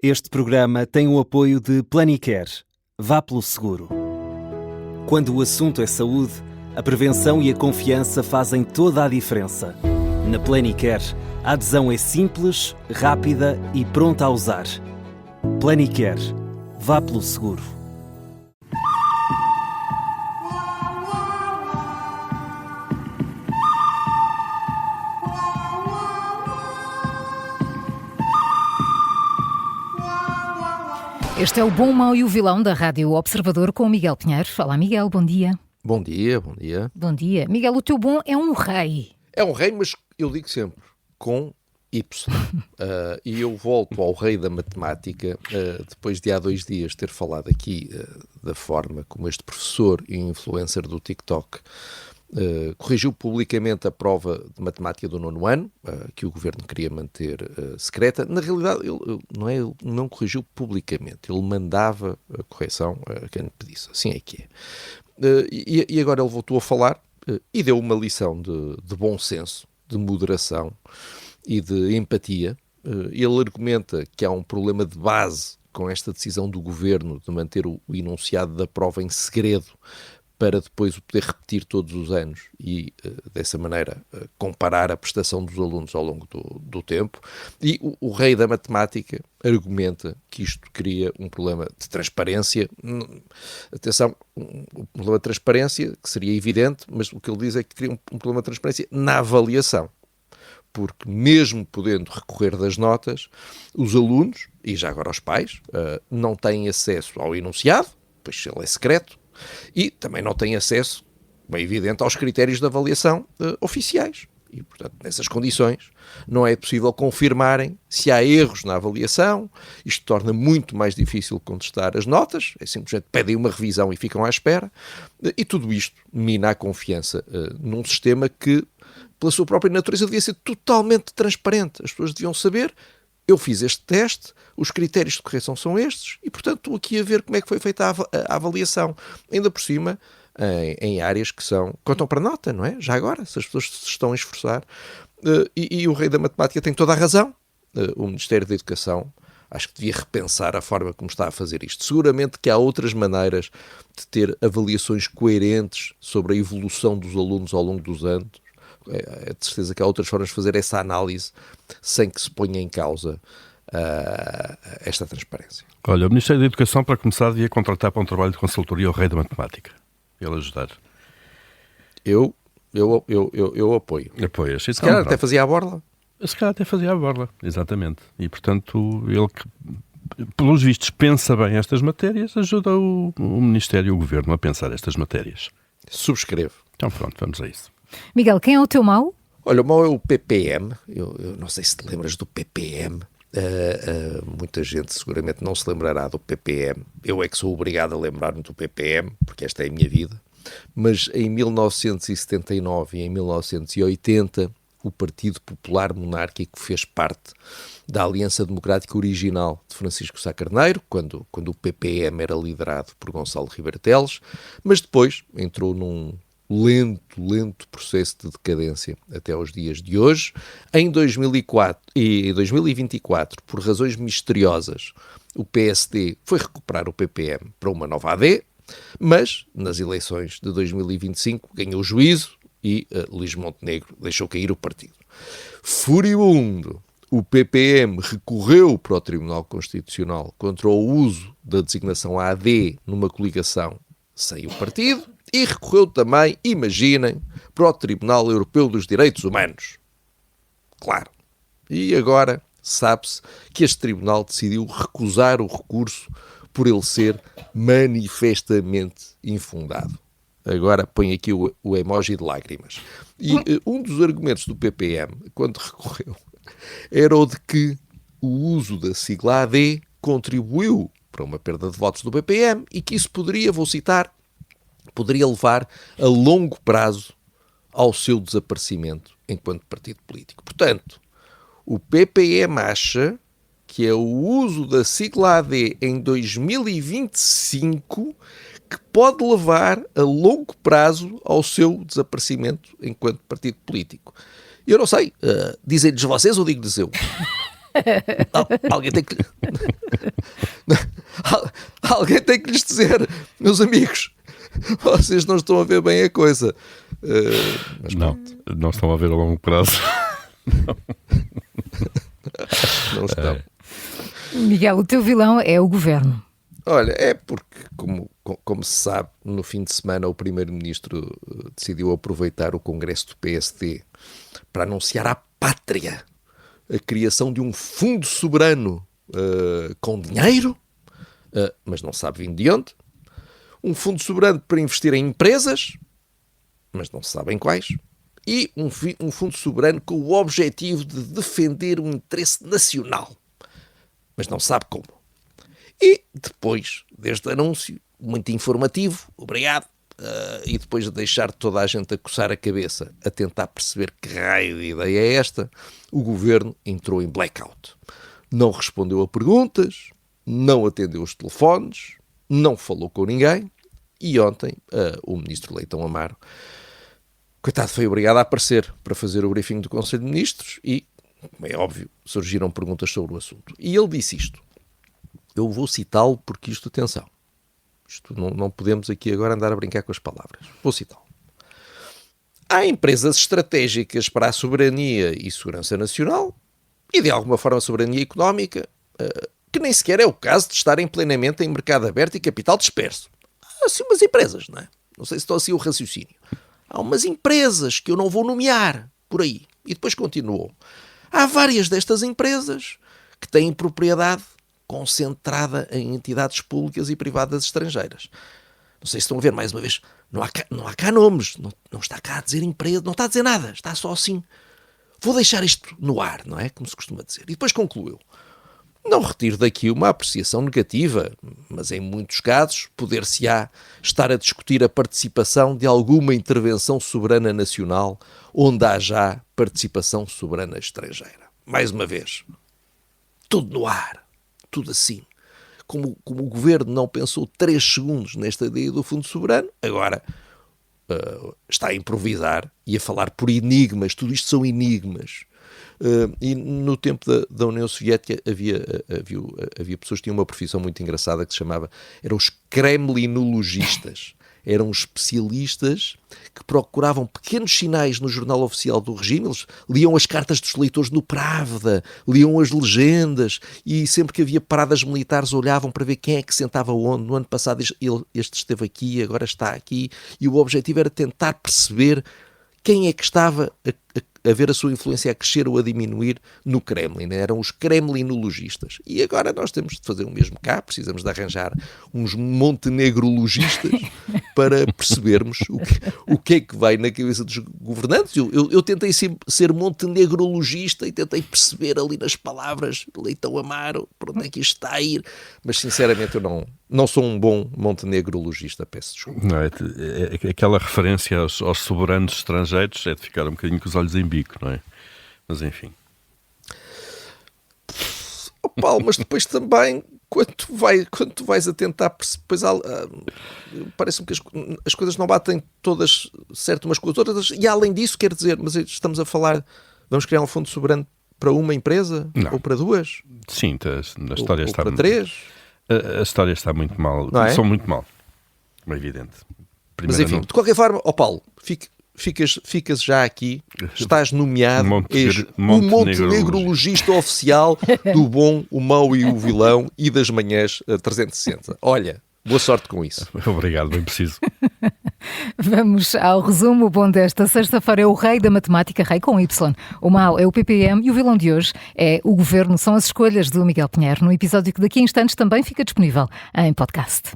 Este programa tem o apoio de Planicare. Vá pelo seguro. Quando o assunto é saúde, a prevenção e a confiança fazem toda a diferença. Na Planicare, a adesão é simples, rápida e pronta a usar. Planicare. Vá pelo seguro. Este é o Bom, Mau e o Vilão da Rádio Observador com o Miguel Pinheiro. Olá, Miguel, bom dia. Bom dia, bom dia. Bom dia. Miguel, o teu bom é um rei. É um rei, mas eu digo sempre, com Y. E eu volto ao rei da matemática, depois de há 2 dias ter falado aqui da forma como este professor e influencer do TikTok corrigiu publicamente a prova de matemática do 9º ano, que o governo queria manter secreta. Na realidade, ele não corrigiu publicamente, ele mandava a correção a quem lhe pedisse. Assim é que é. E agora ele voltou a falar e deu uma lição de bom senso, de moderação e de empatia. Ele argumenta que há um problema de base com esta decisão do governo de manter o enunciado da prova em segredo para depois o poder repetir todos os anos e, dessa maneira, comparar a prestação dos alunos ao longo do tempo. E o rei da matemática argumenta que isto cria um problema de transparência. Atenção, um problema de transparência que seria evidente, mas o que ele diz é que cria um problema de transparência na avaliação. Porque mesmo podendo recorrer das notas, os alunos, e já agora os pais, não têm acesso ao enunciado, pois ele é secreto, e também não têm acesso, bem evidente, aos critérios de avaliação oficiais. E, portanto, nessas condições, não é possível confirmarem se há erros na avaliação. Isto torna muito mais difícil contestar as notas, é simplesmente pedem uma revisão e ficam à espera. E tudo isto mina a confiança num sistema que, pela sua própria natureza, devia ser totalmente transparente. As pessoas deviam saber: eu fiz este teste, os critérios de correção são estes e, portanto, estou aqui a ver como é que foi feita a avaliação. Ainda por cima, em áreas que contam para nota, não é? Já agora, se as pessoas se estão a esforçar. E o rei da matemática tem toda a razão. O Ministério da Educação acho que devia repensar a forma como está a fazer isto. Seguramente que há outras maneiras de ter avaliações coerentes sobre a evolução dos alunos ao longo dos anos. É de certeza que há outras formas de fazer essa análise sem que se ponha em causa esta transparência. Olha, o Ministério da Educação, para começar, devia contratar para um trabalho de consultoria o rei da matemática. Ele ajudar. Eu apoio. Apoias. Se calhar até fazia a borla. Se calhar até fazia a borla, exatamente. E, portanto, ele que, pelos vistos, pensa bem estas matérias, ajuda o Ministério e o Governo a pensar estas matérias. Subscrevo. Então pronto, vamos a isso. Miguel, quem é o teu mau? Olha, o mau é o PPM. Eu não sei se te lembras do PPM. Muita gente seguramente não se lembrará do PPM. Eu é que sou obrigado a lembrar-me do PPM, porque esta é a minha vida. Mas em 1979 e em 1980, o Partido Popular Monárquico fez parte da Aliança Democrática original de Francisco Sá Carneiro, quando o PPM era liderado por Gonçalo Ribeiro Teles, mas depois entrou num lento processo de decadência até aos dias de hoje. Em 2004 e em 2024, por razões misteriosas, o PSD foi recuperar o PPM para uma nova AD, mas nas eleições de 2025 ganhou juízo e Luís Montenegro deixou cair o partido. Furibundo, o PPM recorreu para o Tribunal Constitucional contra o uso da designação AD numa coligação sem o partido e recorreu também, imaginem, para o Tribunal Europeu dos Direitos Humanos. Claro. E agora sabe-se que este tribunal decidiu recusar o recurso por ele ser manifestamente infundado. Agora põe aqui o emoji de lágrimas. E um dos argumentos do PPM, quando recorreu, era o de que o uso da sigla AD contribuiu para uma perda de votos do PPM e que isso poderia, vou citar, poderia levar a longo prazo ao seu desaparecimento enquanto partido político. Portanto, o PPM acha que é o uso da sigla AD em 2025 que pode levar a longo prazo ao seu desaparecimento enquanto partido político. Eu não sei, dizem-lhes vocês ou digo-lhes eu? Alguém tem que... Alguém tem que lhes dizer, meus amigos, vocês não estão a ver bem a coisa. Mas não estão a ver a longo prazo. Não estão. Miguel, o teu vilão é o governo. Olha, é porque, como se sabe, no fim de semana o primeiro-ministro decidiu aproveitar o congresso do PSD para anunciar à pátria a criação de um fundo soberano com dinheiro, mas não sabe vir de onde. Um fundo soberano para investir em empresas, mas não se sabem quais. E um fundo soberano com o objetivo de defender um interesse nacional, mas não sabe como. E depois deste anúncio, muito informativo, obrigado, e depois de deixar toda a gente a coçar a cabeça, a tentar perceber que raio de ideia é esta, o governo entrou em blackout. Não respondeu a perguntas, não atendeu os telefones, não falou com ninguém, e ontem o ministro Leitão Amaro, coitado, foi obrigado a aparecer para fazer o briefing do Conselho de Ministros e, como é óbvio, surgiram perguntas sobre o assunto. E ele disse isto. Eu vou citá-lo porque isto, atenção, isto não podemos aqui agora andar a brincar com as palavras. Vou citá-lo. Há empresas estratégicas para a soberania e segurança nacional e, de alguma forma, a soberania económica, que nem sequer é o caso de estarem plenamente em mercado aberto e capital disperso. Há assim umas empresas, não é? Não sei se estou assim o raciocínio. Há umas empresas que eu não vou nomear por aí. E depois continuou. Há várias destas empresas que têm propriedade concentrada em entidades públicas e privadas estrangeiras. Não sei se estão a ver, mais uma vez, não há cá nomes, não está cá a dizer empresa, não está a dizer nada, está só assim. Vou deixar isto no ar, não é? Como se costuma dizer. E depois concluiu. Não retiro daqui uma apreciação negativa, mas em muitos casos poder-se-á estar a discutir a participação de alguma intervenção soberana nacional onde há já participação soberana estrangeira. Mais uma vez, tudo no ar. Tudo assim. Como o governo não pensou 3 segundos nesta ideia do Fundo Soberano, agora está a improvisar e a falar por enigmas. Tudo isto são enigmas. E no tempo da União Soviética havia pessoas que tinham uma profissão muito engraçada que se chamava, eram os kremlinologistas. Eram especialistas que procuravam pequenos sinais no jornal oficial do regime. Eles liam as cartas dos leitores no Pravda, liam as legendas e sempre que havia paradas militares olhavam para ver quem é que sentava onde. No ano passado este esteve aqui, agora está aqui. E o objetivo era tentar perceber quem é que estava a ver a sua influência a crescer ou a diminuir no Kremlin. Eram os kremlinologistas. E agora nós temos de fazer o mesmo cá, precisamos de arranjar uns montenegrologistas para percebermos o que é que vai na cabeça dos governantes. Eu tentei ser montenegrologista e tentei perceber ali nas palavras Leitão Amaro, por onde é que isto está a ir, mas sinceramente eu não sou um bom montenegrologista, peço desculpa. Não, aquela referência aos soberanos estrangeiros é de ficar um bocadinho com os olhos em bico, não é? Mas enfim. Oh, Paulo, mas depois também, quando tu vais a tentar depois parece-me que as coisas não batem todas certo umas com as outras, e além disso, quer dizer, mas estamos a falar, vamos criar um fundo soberano para uma empresa? Não. Ou para duas? Sim, a história está... Ou para 3? A história está muito mal, começou muito mal, é evidente. Mas enfim, de qualquer forma, Paulo, ficas já aqui, estás nomeado o montenegrologista oficial do bom, o mau e o vilão e das manhãs 360. Olha, boa sorte com isso. Obrigado, bem preciso. Vamos ao resumo. O bom desta sexta-feira é o rei da matemática, rei com Y. O mau é o PPM e o vilão de hoje é o governo. São as escolhas do Miguel Pinheiro, no episódio que daqui a instantes também fica disponível em podcast.